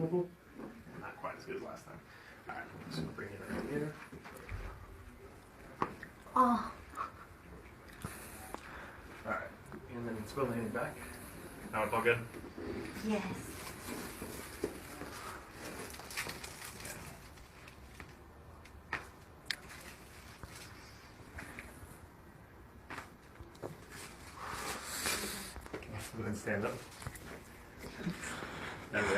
Not quite as good as last time. Alright, so bring it right here. Oh. Alright, and then spill the hand back. Now it's all good? Yes. Go ahead and stand up. Never